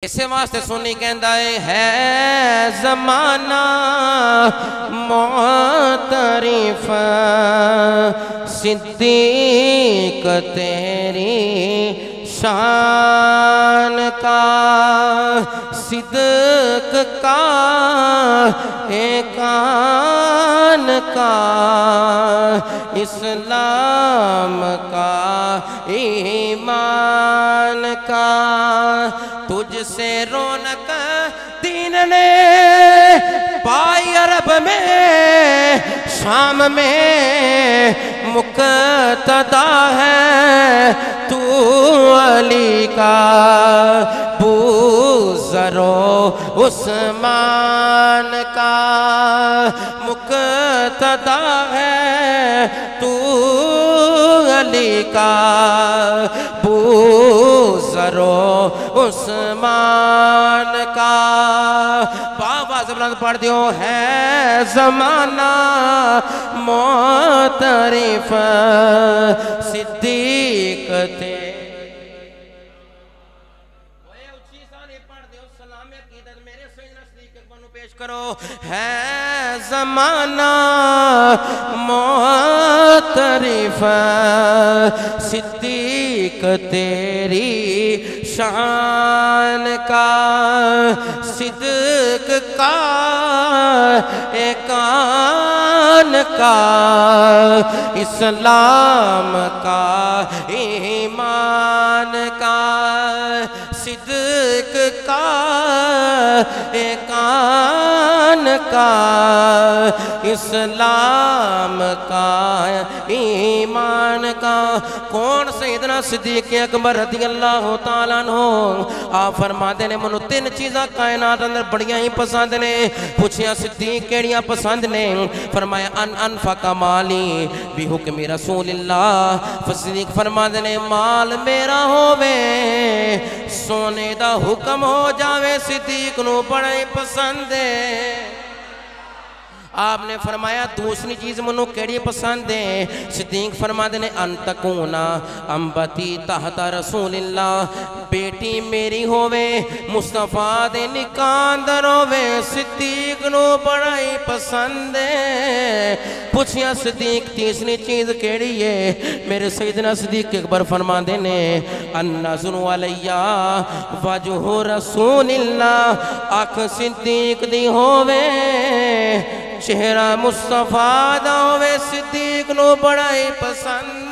اسے واسطے سنی کہندا ہے زمانہ معترف صدیق تیری شان کا صدق کا ایکان کا اسلام کا ایمان کا تجھ سے رونق دین نے پائی عرب میں شام میں مقتدا ہے تو علی کا بوذر و عثمان کا مقتدا ہے تو علی کا بوذر و عثمان کا بابا زبران پڑھ دیو ہے زمانہ معترف صدیق تے کرو ہے زمانہ معترف صدیق تیری شان کا صدق کا ایکان کا اسلام کا ایمان کا صدق کا ایکان کا اسلام کا ایمان کا کون سیدنا صدیق اکبر رضی اللہ تعالیٰ عنہ آپ فرما دینے منو تین چیزاں کائنات اندر بڑیاں ہی پسند نے پوچھیا صدیق کیڑیاں پسند نے فرمایا ان انفق مالی بھی حکم رسول اللہ صدیق فرما دینے مال میرا ہووے سونے دا حکم ہو جاوے صدیق نو بڑا ہی پسند ہے آپ نے فرمایا دوسری چیز منو کیڑی پسند ہے صدیق فرما دینے ان تکونا امبتی تحت رسول اللہ بیٹی میری ہووے مصطفیٰ دے نکاندر ہووے صدیق نو بڑا ہی پسند ہے پوچھیا صدیق تیسری چیز کیڑی ہے میرے سیدنا صدیق اکبر فرما دینے ان نظر علیہ وجہ رسول اللہ آنکھ صدیق دی ہووے چہرہ مصطفیٰ دا ہووے صدیق نو بڑا ہی پسند